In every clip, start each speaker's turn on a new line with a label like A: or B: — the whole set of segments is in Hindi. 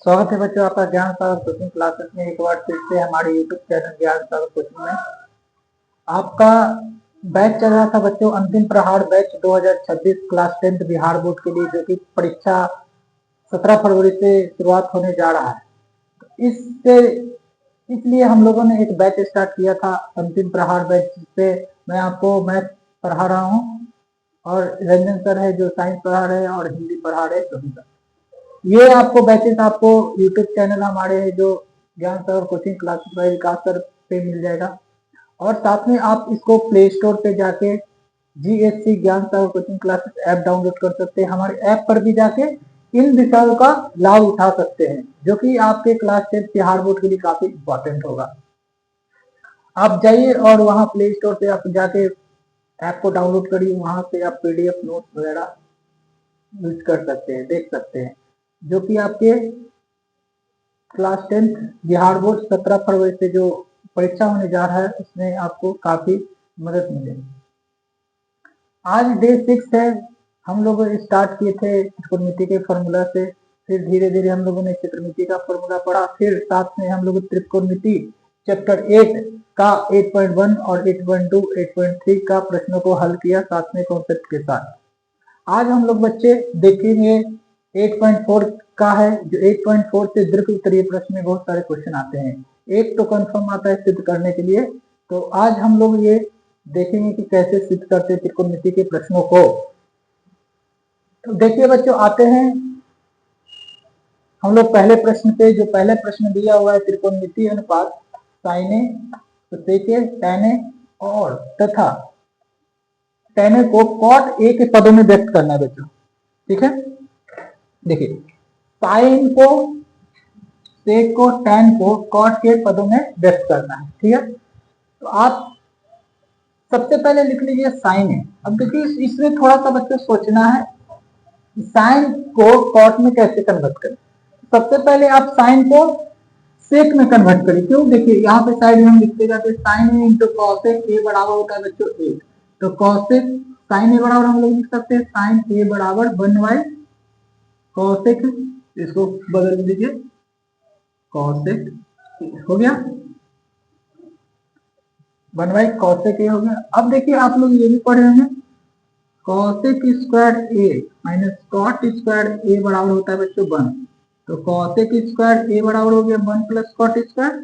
A: स्वागत है बच्चों आपका ज्ञान सागर कोचिंग क्लासेस में एक बार फिर से हमारे यूट्यूब चैनल ज्ञान सागर कोचिंग में आपका बैच चल रहा था बच्चों। अंतिम प्रहार batch 2026 class 10th Bihar board के लिए, जो कि परीक्षा 17 फरवरी से शुरुआत होने जा रहा है। इसलिए हम लोगों ने एक बैच स्टार्ट किया था, अंतिम प्रहार बैच, जिससे मैं आपको मैथ पढ़ा रहा हूँ और रंजन सर है जो साइंस पढ़ा रहे हैं और हिंदी पढ़ा रहे हैं। ये आपको बैचेस आपको यूट्यूब चैनल हमारे है जो Gyan Sagar coaching classes by Vikas sir पे मिल जाएगा, और साथ में आप इसको प्ले स्टोर पे जाके GSC ज्ञान Sagar coaching classes app download कर सकते हैं। हमारे ऐप पर भी जाके इन विषयों का लाभ उठा सकते हैं, जो कि आपके क्लास 10 बिहार बोर्ड के लिए काफी इंपॉर्टेंट होगा। आप जाइए और वहाँ प्ले स्टोर पे आप जाके ऐप को डाउनलोड करिए, वहां से आप PDF नोट्स वगैरह यूज कर सकते हैं, देख सकते हैं, जो कि आपके क्लास 10th बिहार बोर्ड 17 फरवरी से जो परीक्षा होने जा रहा है उसमें आपको काफी मदद मिलेगी। आज डे 6 है। हम लोग स्टार्ट किए थे त्रिकोणमिति के फॉर्मूला से, फिर धीरे धीरे हम लोगों ने क्षेत्रमिति का फॉर्मूला पढ़ा, फिर साथ में हम लोग त्रिकोणमिति चैप्टर 8 का 8.1 और 8.2 8.3 का प्रश्नों को हल किया, साथ में कॉन्सेप्ट के साथ। आज हम लोग बच्चे देखेंगे 8.4 का है, जो 8.4 से दीर्घ उत्तरीय प्रश्न में बहुत सारे क्वेश्चन आते हैं। एक तो कंफर्म आता है सिद्ध करने के लिए, तो आज हम लोग ये देखेंगे कि कैसे सिद्ध करते हैं त्रिकोणमिति के प्रश्नों को। तो देखिए बच्चों, आते हैं हम लोग पहले प्रश्न पे। जो पहले प्रश्न दिया हुआ है, त्रिकोणमिति अनुपात साइने, सेके, टैने और तथा टैने को कॉट ए के पदों में व्यक्त करना है बच्चों। ठीक है, देखिए साइन को, सेक को, टैन को कॉट के पदों में व्यक्त करना है। ठीक है, तो आप सबसे पहले लिख लीजिए साइन है। अब देखिए इसमें थोड़ा सा बच्चों सोचना है, साइन को कॉट में कैसे कन्वर्ट करें। सबसे पहले आप साइन को सेक में कन्वर्ट करिए। क्यों, देखिए यहाँ पे साइड में हम लिखते जाते sine A into cosec A बराबर होता है बच्चों 8, तो कॉसेक साइन ए बराबर हम लोग लिख सकते हैं साइन ए बराबर 1 कॉसेक, इसको बदल दीजिए कॉसेक हो गया, 1 कॉसेक ए हो गया। अब देखिए आप लोग ये भी पढ़े होंगे cosec square A minus cot square ए बराबर होता है बच्चों 1, तो कॉसेक स्क्वायर ए बराबर हो गया 1 प्लस कॉट स्क्वायर,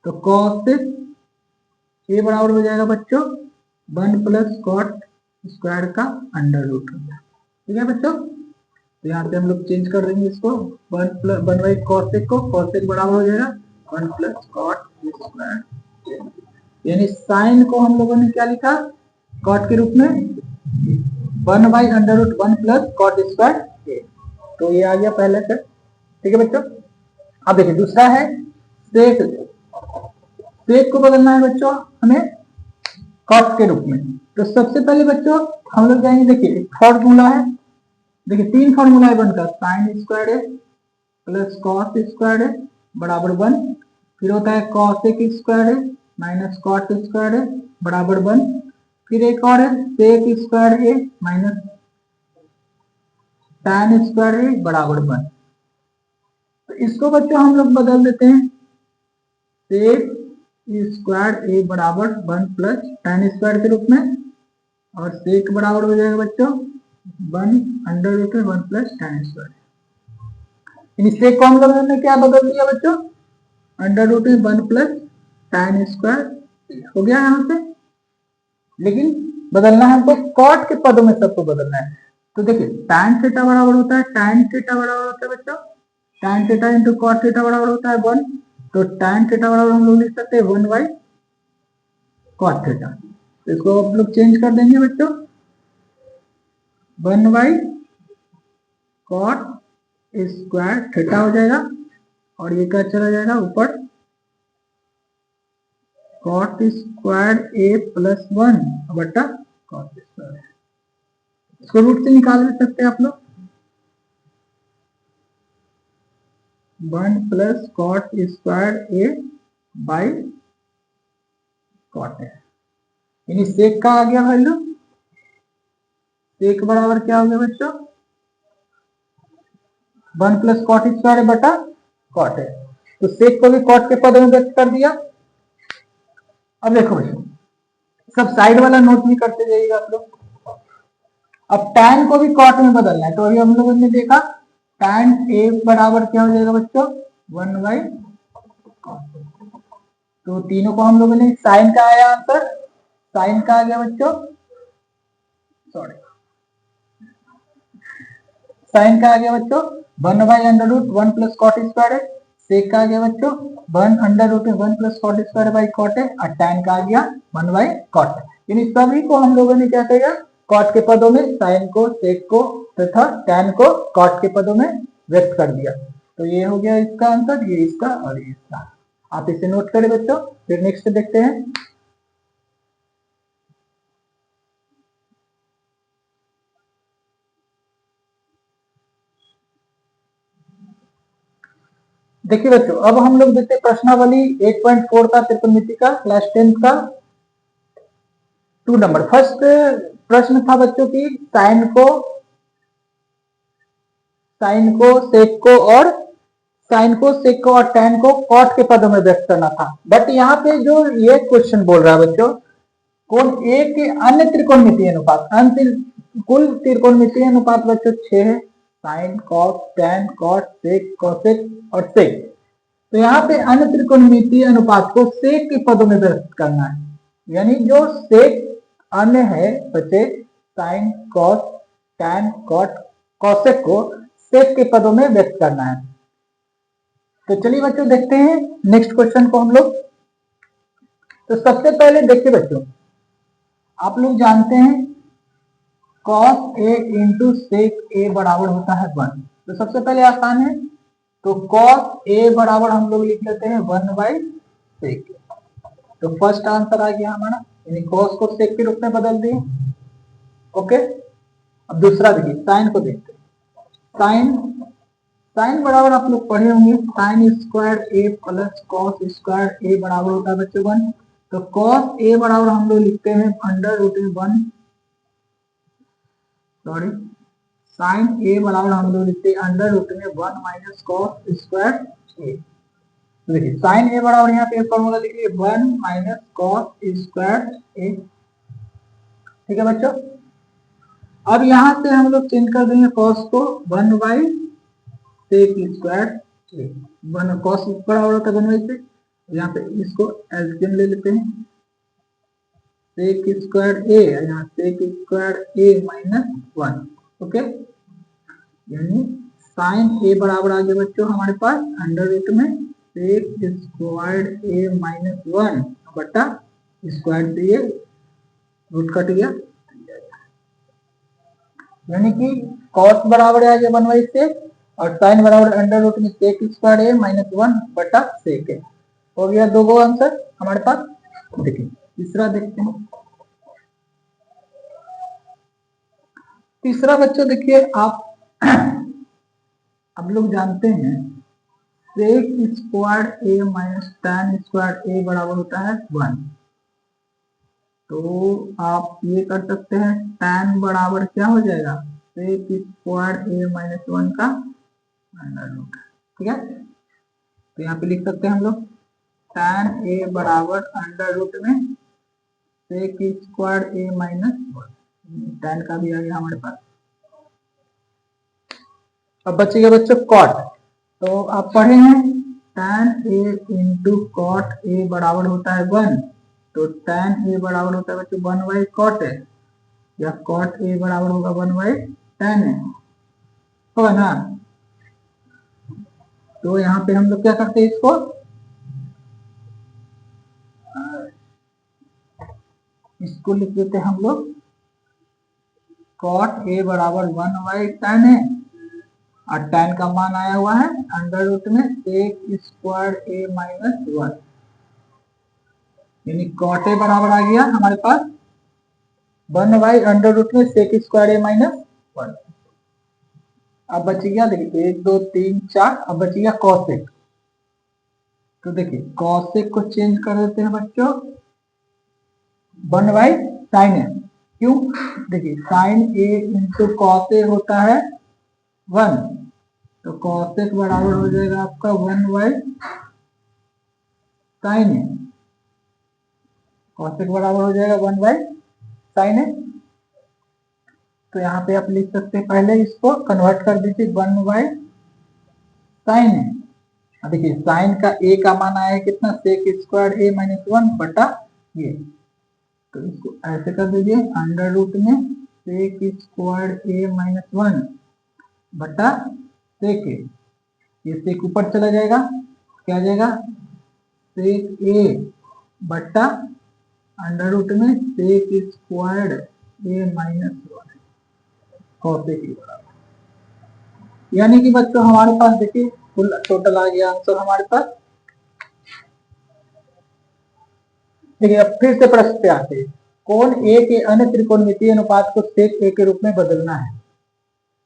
A: तो कॉसेक ए बराबर हो जाएगा बच्चों 1 प्लस कॉट स्क्वायर का अंडर रूट हो गया। ठीक है बच्चों, तो यहाँ पे हम लोग चेंज कर देंगे इसको 1 बाई कॉसेक को, कॉसेक बराबर हो जाएगा 1 प्लस कॉट स्क्वायर, यानी साइन को हम लोगों ने क्या लिखा कॉट के रूप में 1 by under root 1 plus cot square, तो ये आ गया पहले से। ठीक है बच्चों, अब देखिए दूसरा है सेक। सेक को बदलना है बच्चों हमें कॉट के रूप में, तो सबसे पहले बच्चों हम लोग जाएंगे, देखिए फॉर्मूला है, देखिए 3 फॉर्मूला है बनकर साइन स्क्वायर है प्लस कॉस स्क्वायर है बराबर 1, फिर होता है कॉसेक स्क्वायर है माइनस कॉट स्क्वायर है बराबर 1, फिर एक और है सेक स्क्वायर है माइनस टैन स्क्वायर है बराबर 1। तो इसको बच्चों हम लोग बदल देते हैं सेक स्क्वायर ए बराबर 1 प्लस टैन स्क्वायर के रूप में, और सेक बराबर हो जाएगा बच्चों 1 under root 1 plus tan square. Sec को हम लोगों ने क्या बदल दिया बच्चों under root 1 plus tan square हो गया यहाँ पे, लेकिन बदलना है हमको कॉट के पदों में, सबको बदलना है। तो देखिए टैन थीटा बराबर होता है, टैन थीटा बराबर होता है बच्चों tan theta into cot theta बराबर होता है 1, तो टैन थीटा बराबर हम लोग लिख सकते हैं 1 बाई कॉट थीटा, तो इसको आप लोग चेंज कर देंगे बच्चों 1 बाई कॉट स्क्वायर थीटा हो जाएगा, और ये क्या चला जाएगा ऊपर कॉट स्क्वायर ए प्लस 1 बटा कॉट स्क्वायर, इसको रूट से निकाल भी सकते हैं आप लोग 1 plus cot square A by cot है, यानी सेक का आ गया वैल्यू, सेक बराबर क्या हो गया बच्चों वन प्लस कॉट स्क्वायर बटा कॉट है, तो सेक को भी कॉट के पदों में व्यक्त कर दिया। अब देखो बच्चों, सब साइड वाला नोट भी करते जाइएगा आप लोग। अब टैन को भी कॉट में बदलना है, तो अभी हम लोगों ने देखा टैन ए बराबर क्या हो जाएगा बच्चों, 1/, तो तीनों को हम लोगों ने साइन का आया आंसर, साइन का आ गया बच्चों, सॉरी साइन का आ गया बच्चों 1/√1 प्लस कॉट स्क्वायर है। सेक का आ गया बच्चों 1/√1 plus cot square by cot है, और टैन का आ गया 1/कॉट है। इन सभी को हम लोगों ने क्या किया, कॉट के पदों में साइन को, सेक को तथा टैन को कॉट के पदों में व्यक्त कर दिया। तो ये हो गया इसका आंसर, ये इसका और ये इसका। आप इसे नोट करें बच्चों। फिर नेक्स्ट देखते हैं। देखिए बच्चों, अब हम लोग देखते हैं प्रश्नावली 8.4 का त्रिकोणमिति का क्लास 10 का 2 नंबर। फर्स्ट प्रश्न था बच्चों की साइन को, सेक को और टैन को कॉट के पदों में व्यक्त करना था। बट यहाँ पे जो ये क्वेश्चन बोल रहा है बच्चों, कोण ए के अन्य त्रिकोणमितीय अनुपात, कुल त्रिकोणमितीय अनुपात बच्चों 6 है, साइन, कॉस, टैन, कॉट, सेक, कोसेक और सेक। तो यहाँ पे अन्य त्रिकोणमितीय अनुपात को सेक के पदों में व्यक्त करना है, यानी जो सेक अन्य है बच्चे, sine, cos, tan, cot, cosec को सेक के पदों में व्यक्त करना है। तो चलिए बच्चों देखते हैं नेक्स्ट क्वेश्चन को हम लोग। तो सबसे पहले देखिए बच्चों, आप लोग जानते हैं cos a into sec a बराबर होता है 1। तो सबसे पहले आसान है, तो cos a बराबर हम लोग लिख लेते हैं 1/sec। तो फर्स्ट आंसर आ गया हमारा, यानी cos को sec के रूप में बदल दिए। ओके, अब दूसरा देखिए, साइन को देखते हैं। साइन बराबर आप लोग पढ़े होंगे, sign square a plus cos square a बराबर होता है बच्चों 1। तो cos a बराबर हम लोग लिखते हैं √1, सॉरी साइन a बराबर हम लोग लिखते हैं √1 माइनस कॉस स्क्वायर a। देखिए साइन a बराबर यहाँ पे फॉर्मूला लिखिए 1 माइनस कॉस स्क्वायर a। ठीक है बच्चों, अब यहाँ से हम लोग चेंज कर देंगे कॉस को 1/sec स्क्वायर a। 1 कॉस बराबर होता है 1/sec, यहाँ पे इसको एलसीएम ले लेते हैं, सेक स्क्वायर ए, यहाँ सेक स्क्वायर ए माइनस 1। ओके, यानी साइन ए बराबर आ गया बच्चों हमारे पास √ में सेक स्क्वायर ए माइनस 1 बटा स्क्वायर से ये रूट कट गया, यानी कि कॉस बराबर आ गया 1/sec और साइन बराबर √ में सेक स्क्वायर ए माइनस 1 बटा सेक है। हो गया दो आंसर हमारे पास। देखिए तीसरा देखते हैं। तीसरा बच्चों देखिए, आप लोग जानते हैं सेक square A minus tan square ए बराबर होता है 1। तो आप ये कर सकते हैं, टैन बराबर क्या हो जाएगा, सेक स्क्वायर ए माइनस 1 का √। ठीक है, तो यहाँ पे लिख सकते हैं हम लोग टैन ए बराबर √ में sec square A minus 1, tan का भी आ गया हमारे पास। अब बचेगा बच्चों कॉट। तो आप पढ़े हैं tan A into cot A बराबर होता है 1। तो टैन ए बराबर होता है बच्चों 1/cot है, या कॉट ए बराबर होगा 1/tan है, होगा ना। तो यहाँ पे हम लोग क्या करते हैं, इसको लिख देते हैं हम लोग कॉट ए बराबर 1/tan है, और tan का मान आया हुआ है √ में सेक स्क्वायर ए माइनस 1, यानी कॉट ए बराबर आ गया हमारे पास 1/√ में सेक स्क्वायर ए माइनस 1। अब बच गया देखिए 1 2 3 4, अब बच गया कॉसेक। तो देखिए कॉसेक को चेंज कर देते हैं बच्चों 1/sin है। क्यों, देखिए sign A into cos A होता है 1, तो कॉसेक बराबर हो जाएगा आपका 1/sin ए। कॉसेक बराबर हो जाएगा 1/sin ए। तो यहाँ पे आप लिख सकते हैं, पहले इसको कन्वर्ट कर दीजिए 1/sin ए। देखिए साइन का ए का मान आया है कितना, सेक स्क्वायर ए माइनस 1 बटा ये। तो इसको ऐसे कर दीजिए अंडर रूट में सेक स्क्वायर ए माइनस 1 बटा सेक ए। ये सेक ऊपर चला जाएगा, क्या आ जाएगा, सेक ए बटा अंडर रूट में sec square A minus 1 cosec A बराबर। यानी कि बच्चों हमारे पास देखिए फुल टोटल आ गया आंसर हमारे पास। देखिए अब फिर से प्रश्न पे आते हैं, कोण ए के अन्य त्रिकोणमितीय अनुपात को सेक ए के रूप में बदलना है।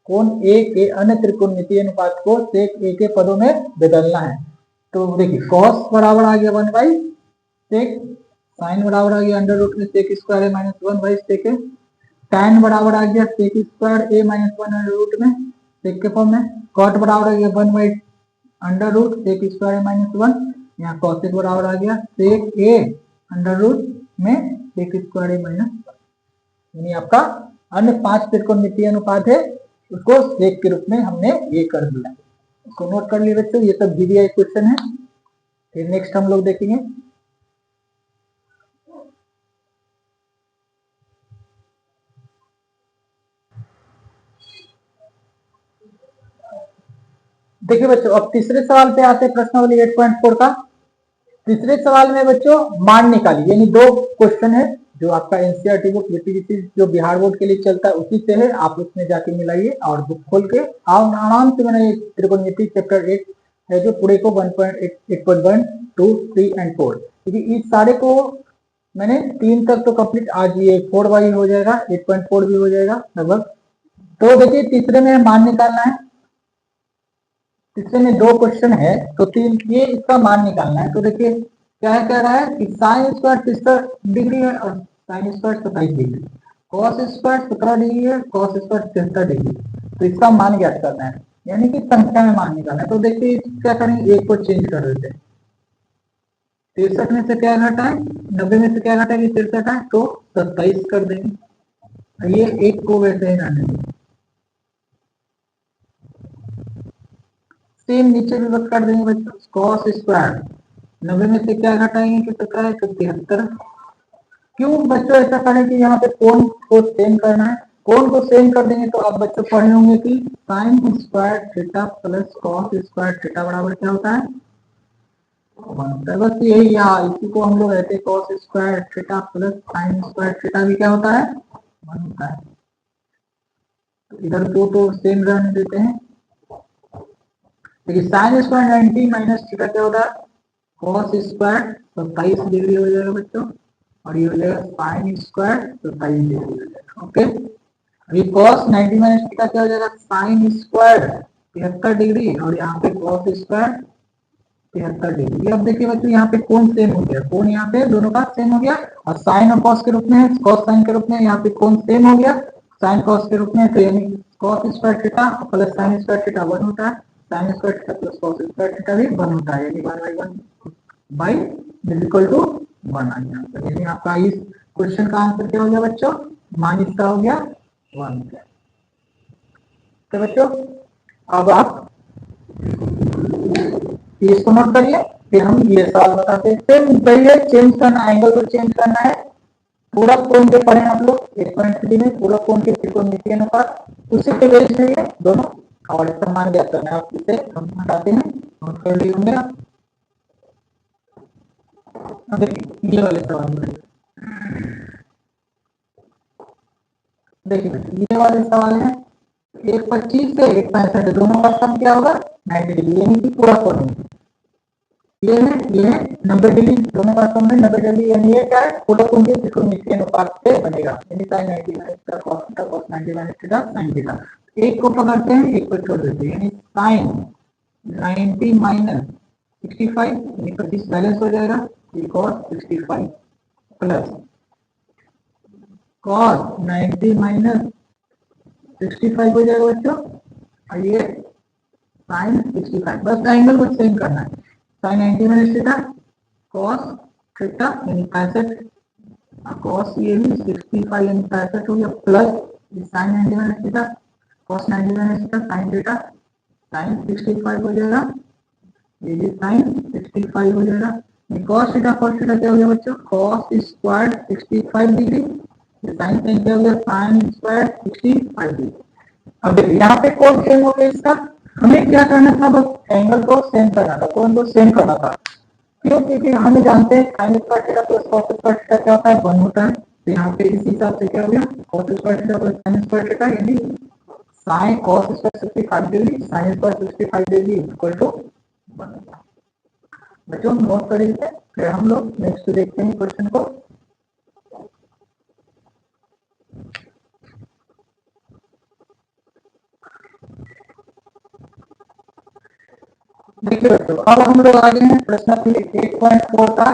A: कोण ए के अन्य त्रिकोणमितीय अनुपात को सेक ए के पदों में बदलना है। तो देखिए कॉस बराबर आ गया 1/सेक, साइन बराबर आ गया अंडर रूट में sec square A minus 1/सेक A, tan बराबर आ गया सेक square A minus 1 under root में सेक के फॉर्म में, कॉट बराबर आ गया 1 under root sec square A minus 1, यहाँ कॉसेक बराबर आ गया सेक ए अंडर रूट में सेक स्क्वायर ए माइनस 1। यानी आपका अन्य 5 त्रिकोणमितीय अनुपात है, उसको सेक के रूप में हमने ये कर दिया। इसको नोट कर लिए बच्चों, ये सब जीडीआई क्वेश्चन है। फिर नेक्स्ट हम लोग देखेंगे, देखिए बच्चों अब तीसरे सवाल पे आते हैं, प्रश्नावली 8.4 का। तीसरे सवाल में बच्चों मान निकालिए, यानी 2 क्वेश्चन है जो आपका एनसीईआरटी बुक यूपीएससी जो बिहार बोर्ड के लिए चलता है उसी से है, आप उसमें जाके मिलाइए और बुक खोल के आराम से। मैंने त्रिकोणमिति चैप्टर 8 है जो पूरे को 1.8.1 2 3 एंड 4, क्योंकि इस सारे को मैंने 3 तक तो कंप्लीट, आज ये 4 वाई हो जाएगा, 8.4 भी हो जाएगा लगभग। तो देखिए तीसरे में मान निकालना है, तीसरे में 2 क्वेश्चन है, तो 3 ये इसका मान निकालना है। तो देखिए क्या है, कह रहा है कि साइन स्क्वायर 70 डिग्री है और sine square 27 degree, cos square 17 degree है, कॉस स्क्वायर 73 डिग्री। तो इसका मान ज्ञात करना है, यानी कि संख्या में मान निकालना है। तो देखिए क्या करेंगे, एक को चेंज कर देते हैं, 63 में से क्या घटा है, 90 में से क्या घटा है, 63 है, तो 27 कर देंगे। ये एक को वैसे ही रहने देंगे, सेम नीचे भी बस कर देंगे बच्चों, कॉस स्क्वायर 90 में से क्या घटाएंगे, कितना है, तो 73। क्यों बच्चों ऐसा करें कि यहाँ पे कोण को सेम करना है, कोण को सेम कर देंगे तो आप बच्चों पढ़े होंगे कि sign square theta plus cos square theta बराबर क्या होता है, बस यही, यहाँ इसी को हम लोग ऐसे cos square theta plus sine square theta भी क्या होता है, 1 होता है। तो इधर को तो सेम रहने देते हैं। देखिए साइन स्क्वायर 90 माइनस थीटा क्या होता है, कॉस स्क्वायर 27 डिग्री हो जाएगा बच्चों, और ये हो जाएगा साइन स्क्वायर 27 डिग्री हो जाएगा। ओके, अभी कॉस 90 माइनस थीटा क्या हो जाएगा, साइन स्क्वायर 73 डिग्री, और यहाँ पे कॉस स्क्वायर 73 डिग्री। अब देखिए बच्चों यहाँ पे कोण सेम हो गया, कोण यहाँ पे दोनों का सेम हो गया, और साइन और कॉस के रूप में, कॉस साइन के रूप में, यहाँ पे कोण सेम हो गया साइन कॉस के रूप में। तो यानी cos square theta plus sine square theta 1 होता है, sign square theta plus cos square theta भी 1 होता है, यानी 1/1 इज इक्वल टू 1 आ गया। यानी आपका इस क्वेश्चन का आंसर क्या हो गया बच्चों, मान इसका हो गया 1। तो बच्चों अब आप इसको नोट करिए, फिर हम ये सवाल बताते हैं। सेम पहले चेंज करना, एंगल को चेंज करना है। पूरा कोण के पढ़े आप लोग 8.3 में, पूरा कोण के त्रिकोणमितीय अनुपात, उसी के बेस में ये दोनों, और इसका मान ज्ञात करना है। आप इसे हम बताते हैं, नोट कर लिए होंगे आप। देखिए ये वाले सवाल में देखिए ये वाले सवाल है, 125 से 165 दोनों का सम क्या होगा, 90 डिग्री, यानी कि पूरा कोण ये है 90 डिग्री, दोनों का सम है 90 डिग्री, यानी ये क्या है, पूरा कोण के त्रिकोणमितीय अनुपात से बनेगा, यानी sin 90 minus theta cos theta cos 90 minus theta sin theta. एक को पकड़ते हैं, एक को छोड़ देते हैं, यानी sin 90 माइनस 65, यानी 25 बैलेंस हो जाएगा, cos 65 प्लस cos 90 माइनस 65 हो जाएगा बच्चों, और ये साइन 65, बस एंगल को सेम करना है। Sine 90 minus theta cos theta यानी 65, कॉस ये भी 65 यानी 65 हो गया, plus sign 90 minus theta cos 90 minus theta sine theta sine 65 हो जाएगा, ये भी साइन 65 हो जाएगा। cos थीटा क्या हो गया बच्चों, cos square 65 degree, sine sine क्या हो गया, साइन स्क्वायर 65 डिग्री। अब देखिए यहाँ पे कौन सेम हो गया इसका, हमें क्या करना था, बस एंगल को सेम करना था, कौन को सेम करना था। क्यों, क्योंकि हमें जानते हैं sign square theta plus cos square theta क्या होता है, 1 होता है। तो यहाँ पे इस हिसाब से क्या हो गया, cos square theta plus sine square theta यानी sine cos square 65 degree sine square 65 degree equal to 1। बच्चों नोट कर लीजिए, फिर हम लोग नेक्स्ट देखते हैं क्वेश्चन को। देखिए बच्चों, अब हम लोग आ गए हैं प्रश्न 8.4 का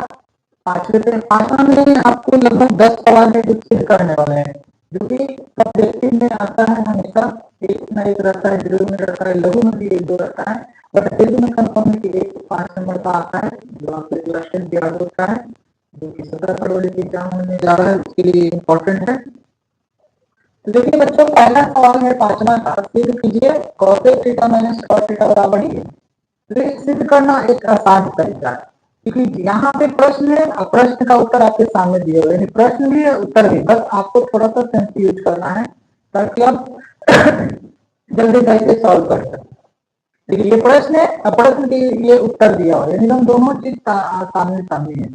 A: पांचवे पे। पांचवा में आपको लगभग 10 सवाल है जो सिद्ध करने वाले हैं, जो कि सब्जेक्टिव में आता है हमेशा, एक ना एक रहता है, ड्रिल में रहता है, लघु में भी एक दो रहता है, बट ड्रिल में कंफर्म है कि 1 से 5 नंबर का आता है, जो आपके क्वेश्चन दिया होता है, जो कि 17 फरवरी के एग्जाम होने जा रहा है, उसके लिए इम्पोर्टेंट है। तो देखिए बच्चों, पहला सवाल है पांचवा का, सिद्ध कीजिए cos theta minus cos theta बराबर ही है। तो सिद्ध करना एक आसान तरीका है, क्योंकि यहाँ पे प्रश्न है और प्रश्न का उत्तर आपके सामने दिया हुआ है, प्रश्न भी है उत्तर भी, बस आपको थोड़ा सा सेंस यूज करना है ताकि आप जल्दी से सॉल्व कर सकें। देखिए ये प्रश्न है और प्रश्न के ये उत्तर दिया हुआ है, यानी हम दोनों चीज सामने सामने है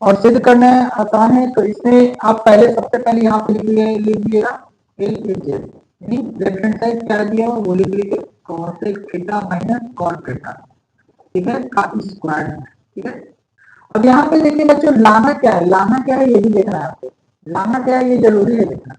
A: और सिद्ध करना आसान है। तो इसमें आप पहले सबसे पहले यहाँ पे लिखिएगा यानी लेफ्ट हैंड साइड क्या दिया हुआ वो लिख लीजिए, cos theta minus cos theta, ठीक है, का स्क्वायर, ठीक है। अब यहाँ पे देखिए बच्चों, लाना क्या है, लाना क्या है ये भी देखना है आपको, लाना क्या है ये जरूरी है देखना।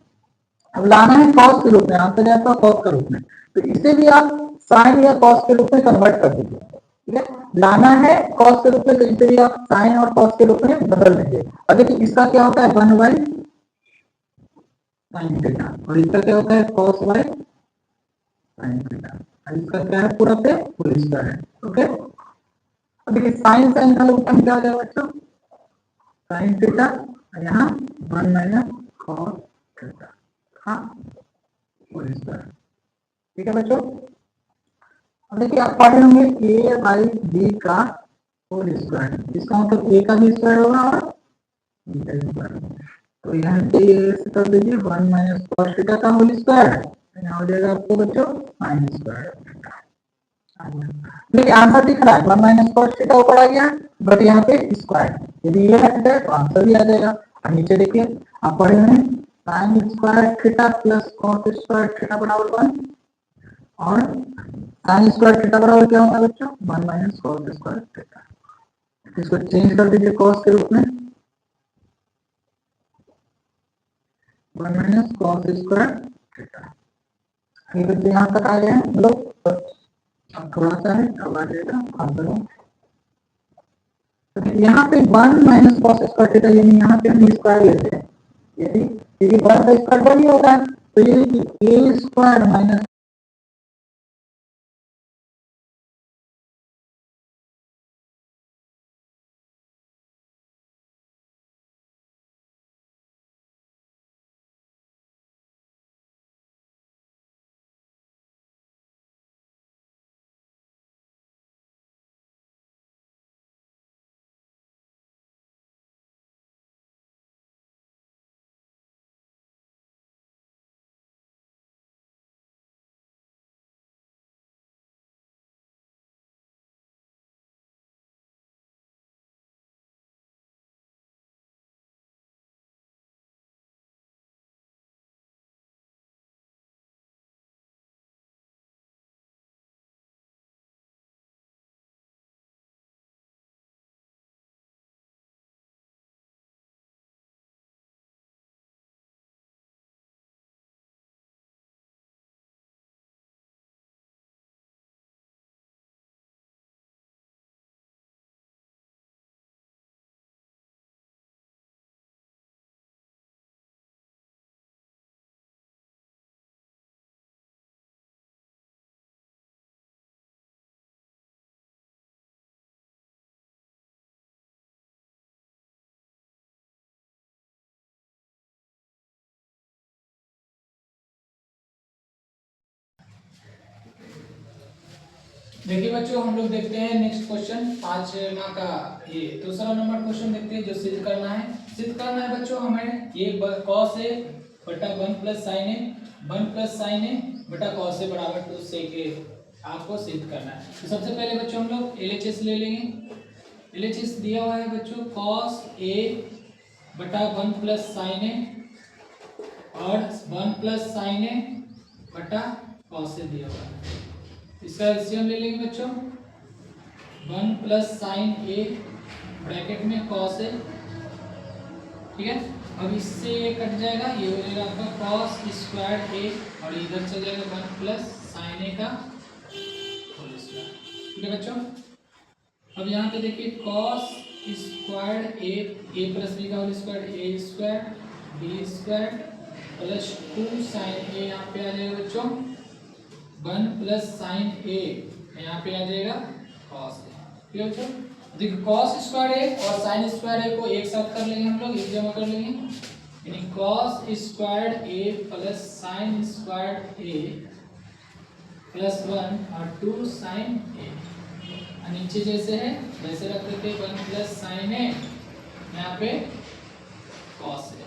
A: अब लाना है कॉस के रूप में, आंसर जाता है कॉस के रूप में, तो इसे भी आप साइन या कॉस के रूप में कन्वर्ट कर दीजिए, ठीक है। लाना है कॉस के रूप में, तो इसे भी आप साइन और कॉस के रूप में बदल देंगे। और देखिए इसका क्या होता है 1 बाई साइन थीटा, और इसका क्या होता है कॉस बाई साइन थीटा, और इसका क्या है पूरा पे फुल स्क्वायर है, ओके। अब देखिए साइन साइन का लोग क्या हो जाएगा बच्चों, साइन थीटा, यहाँ 1 माइनस कॉस थीटा, हाँ फुल स्क्वायर, ठीक है बच्चों। अब देखिए आप पढ़ होंगे ए बाई बी का होल स्क्वायर, इसका मतलब ए का भी स्क्वायर होगा और बी का भी स्क्वायर होगा। तो यहाँ पे ये कर दीजिए 1 माइनस कॉस थीटा का होल स्क्वायर, यहाँ हो जाएगा आपको बच्चों साइन स्क्वायर थीटा। देखिए आंसर दिख रहा है 1 माइनस कॉस थीटा ऊपर आ गया, बट यहाँ पे स्क्वायर, यदि ये हट जाए तो आंसर भी आ जाएगा। और नीचे देखिए आप पढ़े हैं sign square theta plus cos square theta बराबर 1, और साइन स्क्वायर थीटा बराबर क्या होगा बच्चों 1 माइनस कॉस स्क्वायर थीटा। इसको चेंज कर दीजिए कॉस के रूप में, 1 माइनस कॉस स्क्वायर थीटा। ये बच्चे यहाँ तक आ गए हैं, मतलब थोड़ा सा है, अब आ जाएगा आंसर। तो यहाँ पे 1 माइनस कॉस स्क्वायर थीटा, यानी यहाँ पे हम स्क्वायर लेते हैं, यदि यदि 1 का स्क्वायर 1 ही होता है, तो ये a स्क्वायर माइनस
B: देखिए बच्चों, हम लोग देखते हैं नेक्स्ट क्वेश्चन 5वां का ये दूसरा नंबर क्वेश्चन देखते हैं, जो सिद्ध करना है। सिद्ध करना है बच्चों हमें ये cos a बटा 1 प्लस साइन ए 1 प्लस साइन ए बटा cos a बराबर 2 sec a आपको सिद्ध करना है। तो सबसे पहले बच्चों हम लोग LHS ले लेंगे। LHS दिया हुआ है बच्चों cos a बटा 1 प्लस साइन ए और 1 प्लस साइन ए बटा cos a दिया हुआ है। इसका एलसीएम ले लेंगे बच्चों, 1 प्लस साइन ए ब्रैकेट में cos ए, ठीक है। अब इससे ये कट जाएगा, ये हो जाएगा आपका cos स्क्वायर ए और इधर चल जाएगा 1 प्लस साइन ए का होल स्क्वायर, ठीक है बच्चों। अब यहाँ पे देखिए cos square A plus B का whole square A square B square plus 2 sine A यहाँ पे आ जाएगा बच्चों 1 प्लस साइन ए यहाँ पे आ जाएगा cos ए, ठीक है बच्चों। देखिए cos स्क्वायर ए और साइन स्क्वायर ए को एक साथ कर लेंगे हम लोग, एक जमा कर लेंगे, यानी cos square A plus sine square A plus 1 और 2 साइन ए, नीचे जैसे है वैसे रख देते हैं 1 प्लस साइन ए यहाँ पे cos ए।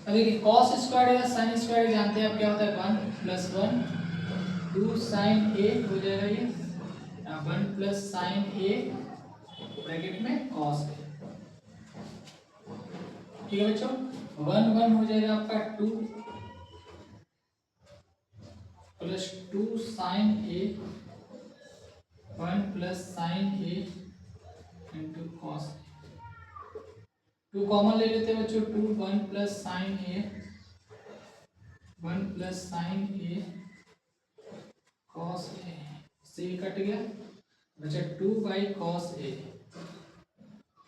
B: अब देखिए cos स्क्वायर या साइन स्क्वायर जानते हैं आप क्या होता है, 1 प्लस 1 2 साइन ए हो जाएगा ये 1 प्लस साइन ए ब्रैकेट में cos ए, ठीक है बच्चों। 1 1 हो जाएगा आपका 2 plus 2 sine A 1 plus sine A into cos A. 2 common ले लेते हैं बच्चों, 2 1 प्लस साइन ए 1 प्लस साइन ए cos ए से कट गया, बचा 2 बाई cos ए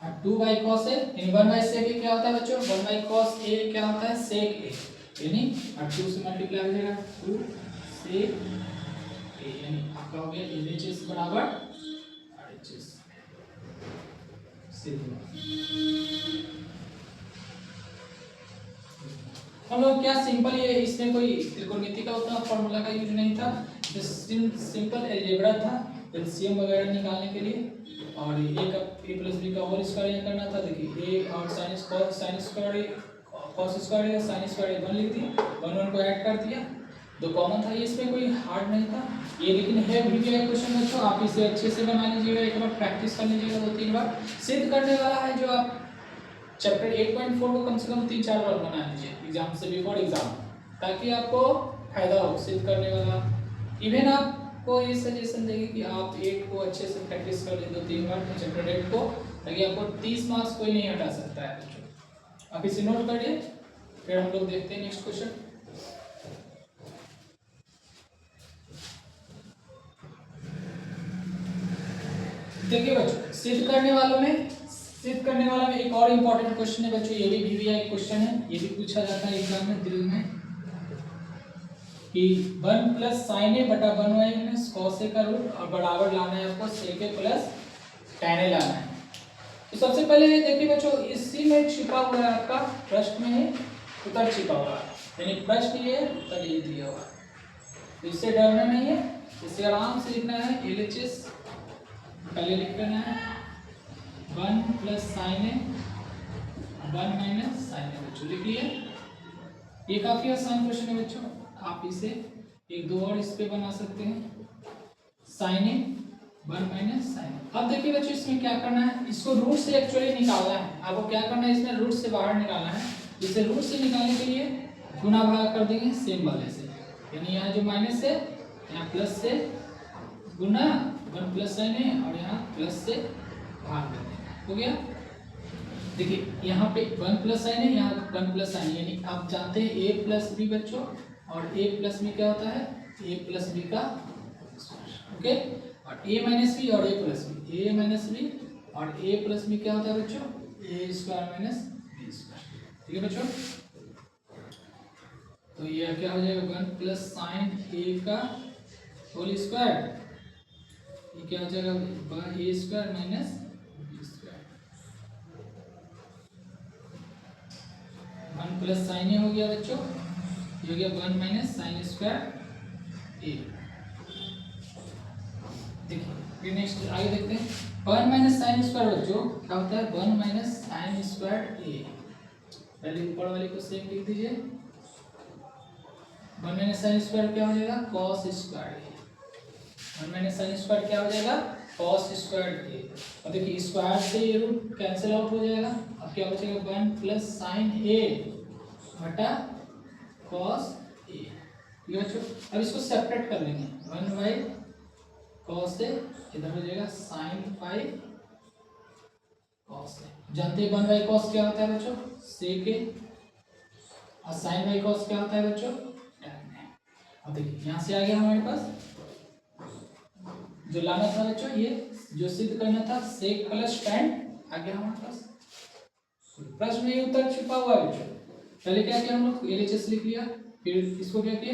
B: और 2 बाई cos ए यानी 1 बाई sec ए क्या होता है बच्चों, 1 बाई cos ए क्या होता है sec ए, यानी और 2 से मल्टीप्लाई हो जाएगा 2 sec ए, यानी आपका हो गया LHS बराबर RHS सिद्ध। हम लोग क्या सिंपल, ये इसमें कोई त्रिकोणमिति का उतना फॉर्मूला का यूज नहीं था, सिंपल अलजेब्रा था एलसीएम वगैरह निकालने के लिए, और ए का ए प्लस बी का होल स्क्वायर करना था। देखिए ए और sine square cos square sine square 1 लिख दिया, 1 1 को ऐड कर दिया, 2 कॉमन था, ये इसमें कोई हार्ड नहीं था ये, लेकिन है वीवीआई क्वेश्चन बच्चों, आप इसे अच्छे से बना लीजिएगा, एक बार प्रैक्टिस कर लीजिएगा 2-3 बार। सिद्ध करने वाला है जो आप चैप्टर 8.4 को कम से कम 3-4 बार बना लीजिए एग्जाम से बिफोर एग्जाम, ताकि आपको फायदा हो सिद्ध करने वाला। इवन आपको ये सजेशन देंगे कि आप 8 को अच्छे से प्रैक्टिस कर ले 2-3 बार चैप्टर 8 को, ताकि आपको 30 मार्क्स कोई नहीं हटा सकता है बच्चों। आप इसे नोट करिए, फिर हम लोग देखते हैं नेक्स्ट क्वेश्चन। देखिए बच्चों, सिद्ध करने वाला में एक और इम्पोर्टेंट क्वेश्चन है बच्चों, ये भी वीवीआई क्वेश्चन है, ये भी पूछा जाता है एग्जाम में ड्रिल में, कि 1 प्लस साइन ए बटा 1 माइनस कॉस ए का रूट और बराबर लाना है आपको सेक ए प्लस टैन ए लाना है। तो सबसे पहले देखिए बच्चों, इसी में छिपा हुआ है आपका प्रश्न में उत्तर छिपा हुआ है, यानी प्रश्न ये उत्तर ये दिया हुआ है, तो इससे डरना नहीं है, इसे आराम से लिखना है। LHS पहले लिख लेना है 1 प्लस साइन ए 1 माइनस साइन ए, बच्चों लिख लिए। ये काफी आसान क्वेश्चन है बच्चों, आप इसे 1-2 और इस पे बना सकते हैं, साइन ए 1 माइनस साइन। अब देखिए बच्चों, इसमें क्या करना है, इसको रूट से एक्चुअली निकालना है, आपको क्या करना है, इसमें रूट से बाहर निकालना है। इसे रूट से निकालने के लिए गुना भाग कर देंगे सेम वाले से, यानी यहाँ जो माइनस है यहाँ प्लस से गुना 1 प्लस साइन ए और यहाँ प्लस से भाग कर देंगे, हो गया। देखिए यहाँ पे 1 प्लस साइन है, यहाँ 1 प्लस साइन, यानी आप जानते हैं ए प्लस बी बच्चों, और ए प्लस बी क्या होता है ए प्लस बी का ओके, और ए माइनस बी और ए प्लस बी, ए माइनस बी और ए प्लस बी क्या होता है बच्चों ए स्क्वायर माइनस बी स्क्वायर, ठीक है बच्चों। तो ये क्या हो जाएगा 1 प्लस साइन ए का होल स्क्वायर, ये क्या हो जाएगा A square minus B square, 1 plus sine A हो गया बच्चों, ये हो गया 1 माइनस साइन स्क्वायर ए, फिर नेक्स्ट आगे देखते हैं 1 माइनस साइन स्क्वायर बच्चों क्या होता है 1 माइनस साइन स्क्वायर ए। पहले ऊपर वाले को सेम लिख दीजिए 1 माइनस साइन स्क्वायर क्या हो जाएगा कॉस स्क्वायर ए। 1 माइनस साइन स्क्वायर क्या हो जाएगा कॉस स्क्वायर ए। अब देखिए स्क्वायर से ये रूट कैंसिल आउट हो जाएगा। अब क्या बचेगा 1 प्लस साइन ए बटा कॉस ए। ये बच्चों अब इसको सेपरेट कर लेंगे 1 बाई कॉस ए इधर हो जाएगा साइन पाई कॉस ए। जानते हैं 1 बाई कॉस क्या होता है बच्चों सेक ए और साइन बाई कॉस क्या होता है बच्चों टैन ए। अब देखिए यहाँ से आ गया हमारे पास जो लाना था बच्चों ये जो सिद्ध करना था सेक प्लस टैन आ गया हमारे पास। प्रश्न में उत्तर छुपा हुआ है बच्चों। पहले क्या किया हम लोग एलएचएस लिख लिया फिर इसको क्या किया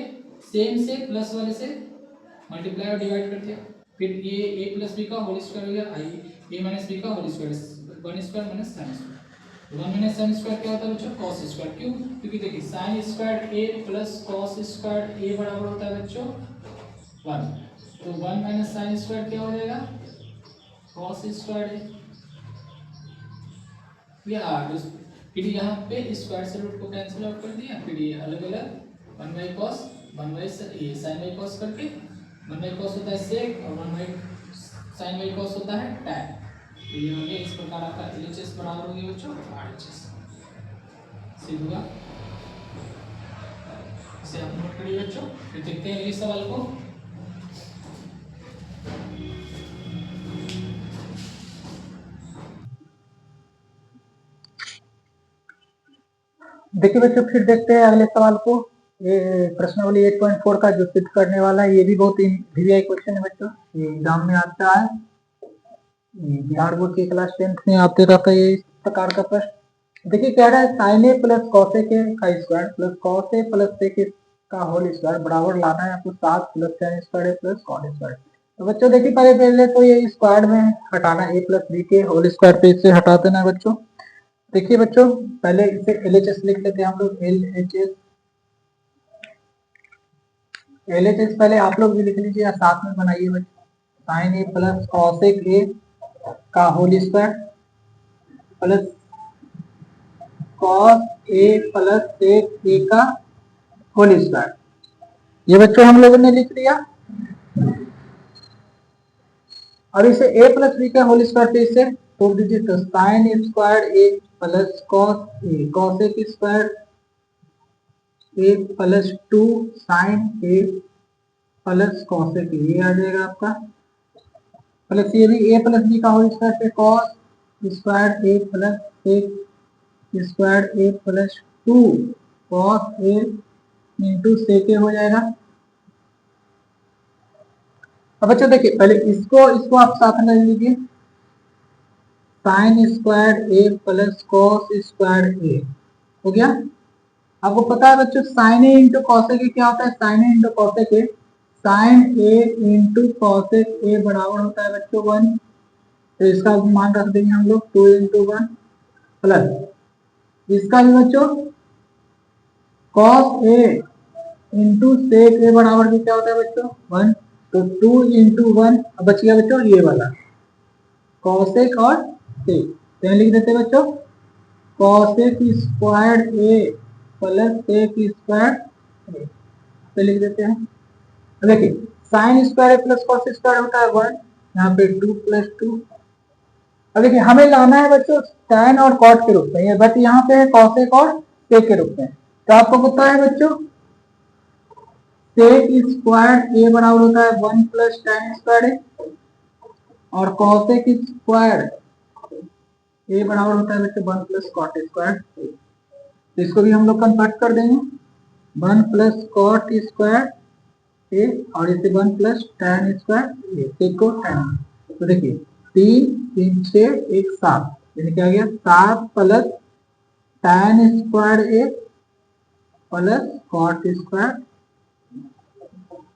B: सेम से प्लस वाले से मल्टीप्लाई और डिवाइड कर दिया। फिर ये a प्लस बी का होल स्क्वायर हो गया आई a माइनस बी का whole square 1 square minus sine square 1 minus sine square क्या होता है बच्चों कॉस स्क्वायर। क्यों क्योंकि देखिए sine square a plus cos square a बराबर होता है बच्चों 1। तो 1 माइनस साइन स्क्वायर क्या हो जाएगा कॉस स्क्वायर a। फिर यहाँ पे स्क्वायर से रूट को कैंसिल आउट कर दिया फिर ये अलग अलग 1 बाई कॉस 1 बाई ये साइन बाई कॉस करके 1 बाई कॉस होता है सेक और 1 बाई साइन बाई कॉस होता है टैन। तो ये हो गया इस प्रकार आपका एलएचएस बराबर हो गया बच्चों आरएचएस सिद्ध हुआ। इसे आप नोट करिए बच्चों। फिर देखते हैं अगले सवाल को।
A: देखिए बच्चों फिर देखते हैं अगले सवाल को। ये प्रश्नावली 8.4 का जो सिद्ध करने वाला है ये भी बहुत वीवीआई क्वेश्चन है बच्चों। ये एग्जाम में आता है बिहार बोर्ड की क्लास 10th में आते रहता है ये इस प्रकार का प्रश्न। देखिए कह रहा है साइन ए प्लस कॉस ए का square plus cos A plus सेक का होल स्क्वायर बराबर लाना है आपको 7 plus tan square A plus cot square. तो बच्चों देखिए पहले तो ये स्क्वायर में हटाना ए प्लस बी के होल स्क्वायर पे इसे हटा देना बच्चों। देखिए बच्चों पहले इसे एलएचएस लिख लेते हैं हम लोग एलएचएस पहले आप लोग भी लिख लीजिए या साथ में बनाइए बच्चों। Sine A plus cosec A का whole square plus cos A plus sec A का होल स्क्वायर। ये बच्चों हम लोगों ने लिख लिया। अब इसे a प्लस बी का होल स्क्वायर पे इसे तोड़ दीजिए तो sign square A plus cos A square A plus 2 sine A plus cos ए ये आ जाएगा आपका प्लस ये भी a प्लस बी का होल स्क्वायर पे cos square A plus sec square A plus 2 cos A into sec ए हो जाएगा। अब बच्चों देखिए पहले इसको आप साथ में लीजिए sine square A plus cos square A हो गया। आपको पता है बच्चों sine A into cosec A क्या होता है sine A into cosec A sine A into cosec A बराबर होता है बच्चों 1। तो इसका मान रख देंगे हम लोग 2 इंटू 1 प्लस इसका भी बच्चों कॉस ए इंटू सेक ए बराबर भी क्या होता है बच्चों 1। तो 2 इंटू 1 बच गया बच्चों ये वाला कॉसेक और सेक। तो लिख देते हैं बच्चों cosec square A plus sec square ए तो लिख देते हैं। देखिए sine square A plus cos square होता है 1 यहाँ पे 2 प्लस 2। अब देखिए हमें लाना है बच्चों tan और cot के रूप में बट यहाँ पे है कॉसेक और सेक के रूप में। तो आपको पता है बच्चों सेक स्क्वायर ए बराबर होता है 1 प्लस tan स्क्वायर ए और कॉसेक स्क्वायर ए बराबर होता है बच्चों 1 प्लस कॉट स्क्वायर। तो इसको भी हम लोग कन्वर्ट कर देंगे 1 प्लस कॉट स्क्वायर ए और इसे 1 प्लस tan स्क्वायर ए सेक को tan। तो देखिए 3 3 6 1 7 यानी क्या आ गया 7 plus tan square A plus cot square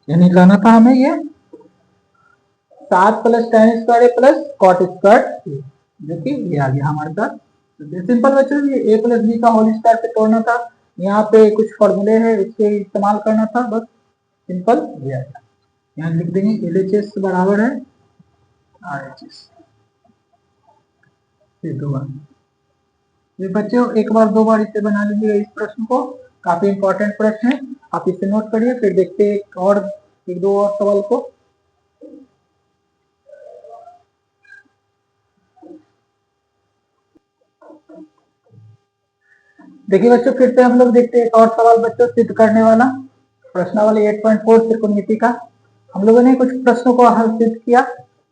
A: यानी लाना था हमें ये 7 plus tan square A plus cot square जो कि ये आ गया हमारे पास। तो सिंपल बच्चों ये a प्लस बी का होल स्क्वायर पे तोड़ना था। यहाँ पे कुछ फॉर्मूले है इसके इस्तेमाल करना था बस सिंपल ये आएगा। यहाँ लिख देंगे एलएचएस बराबर है RHS ये बच्चों एक बार दो बार इसे बना लीजिएगा इस प्रश्न को, काफी इंपॉर्टेंट प्रश्न है, आप इसे नोट करिए। फिर देखते हैं एक दो और सवाल को। देखिए बच्चों फिर से हम लोग देखते हैं एक और सवाल बच्चों सिद्ध करने वाला, प्रश्नावली 8.4 त्रिकोणमिति का। हम लोगों ने कुछ प्रश्नों को हल सिद्ध किया,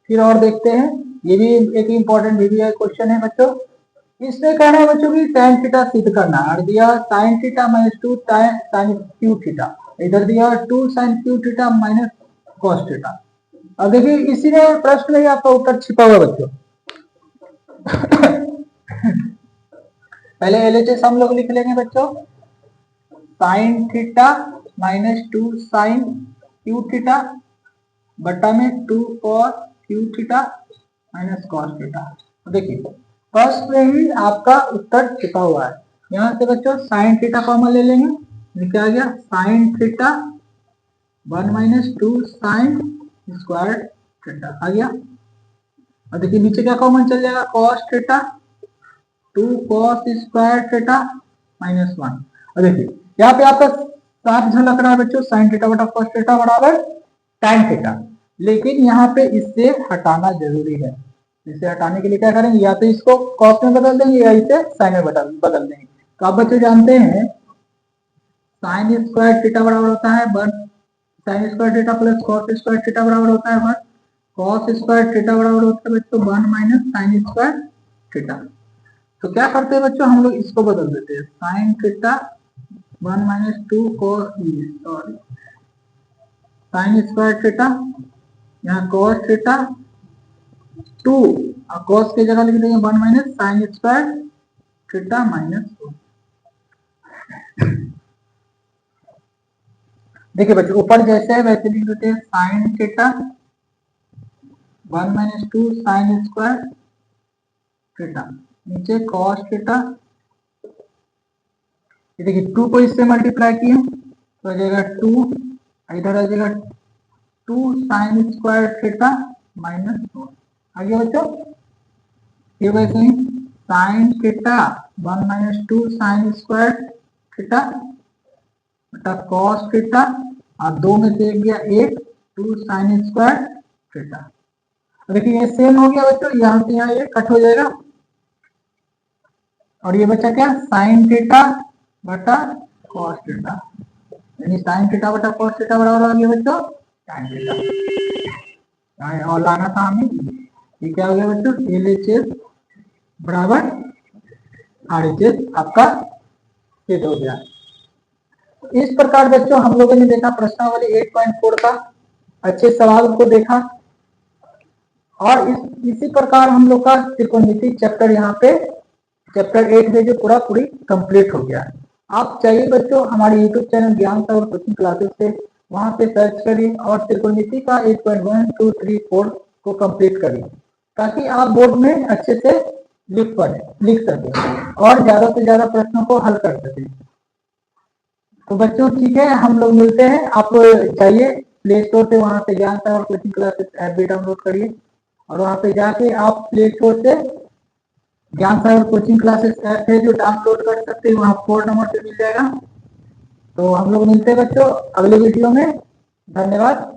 A: फिर और देखते हैं। ये भी एक इम्पोर्टेंट VBI क्वेश्चन है बच्चों। इसमें कहना है बच्चों की tan थीटा सिद्ध करना है, और दिया sin theta minus 2 sin Q theta, इधर दिया 2 sin Q theta minus cos theta. अब देखिए इसी में प्रश्न में आपका उत्तर छिपा हुआ बच्चों। पहले LHS हम लोग लिख लेंगे बच्चों, sin theta minus 2 sin Q theta बटा में 2 cos Q theta minus cos theta. देखिए फर्स्ट में ही आपका उत्तर छिपा हुआ है। यहाँ से बच्चों sin थीटा कॉमन ले लेंगे, क्या आ गया sin theta 1 minus 2 sin square theta आ गया। और देखिए नीचे क्या कॉमन चल जाएगा, cos theta 2 cos square theta minus 1। और देखिए यहाँ पे आपका साफ झलक रहा है बच्चों, sin थीटा बटा cos थीटा बराबर tan थीटा, लेकिन यहाँ पे इससे हटाना जरूरी है। इसे हटाने के लिए क्या करेंगे, या तो इसको cos में बदल देंगे या इसे sin में बदल देंगे। तो आप बच्चों जानते हैं sin स्क्वायर थीटा बराबर होता है 1 sin square theta plus cos square theta बराबर होता है 1 cos स्क्वायर थीटा बराबर होता है बच्चों 1 माइनस sin स्क्वायर थीटा। तो क्या करते हैं बच्चों, हम लोग इसको बदल देते हैं, sin theta 1 minus 2 cos sin square theta, यहाँ cos थीटा 2 और cos की जगह लिख देंगे 1 minus sin square theta minus 2। देखिए बच्चों ऊपर जैसे है वैसे लिख देते हैं, sin theta 1 minus 2 sin square theta, नीचे cos थीटा। ये देखिए 2 को इससे मल्टीप्लाई किए तो आ जाएगा 2, इधर आ जाएगा 2 sin स्क्वायर थीटा माइनस 2 आ गया बच्चों। ये वैसे ही sin theta 1 minus 2 sin square theta बटा cos थीटा, और 2 में से गया 1 2 sin स्क्वायर थीटा। देखिए ये सेम हो गया बच्चों, यहाँ से यहाँ ये कट हो जाएगा, और ये बचा क्या sin थीटा बटा cos थीटा, यानी sin थीटा बटा cos थीटा बराबर आ गया बच्चों tan थीटा। और लाना था हमें, ये क्या हो गया बच्चों LHS बराबर RHS आपका सिद्ध हो गया। इस प्रकार बच्चों हम लोगों ने देखा प्रश्नावली 8.4 का अच्छे सवाल को देखा, और इसी प्रकार हम लोग का त्रिकोणमिति चैप्टर यहाँ पे चैप्टर 8 में जो पूरी कंप्लीट हो गया। आप चाहिए बच्चों हमारे YouTube चैनल ज्ञान सागर कोचिंग क्लासेस से, वहां पे सर्च करिए और त्रिकोणमिति का 8.1 2 3 4 को कंप्लीट करिए, ताकि आप बोर्ड में अच्छे से लिख सकें और ज्यादा से ज्यादा प्रश्नों को हल कर सकें। तो बच्चों ठीक है, हम लोग मिलते हैं। आप चाहिए प्ले स्टोर से, वहां से ज्ञान सागर कोचिंग क्लासेस ऐप भी डाउनलोड करिए, और वहां पे जाके आप प्ले स्टोर से ज्ञान सागर कोचिंग क्लासेस ऐप है जो डाउनलोड कर सकते हैं, वहां 4 नंबर से मिल जाएगा। तो हम लोग मिलते हैं बच्चों अगले वीडियो में। धन्यवाद।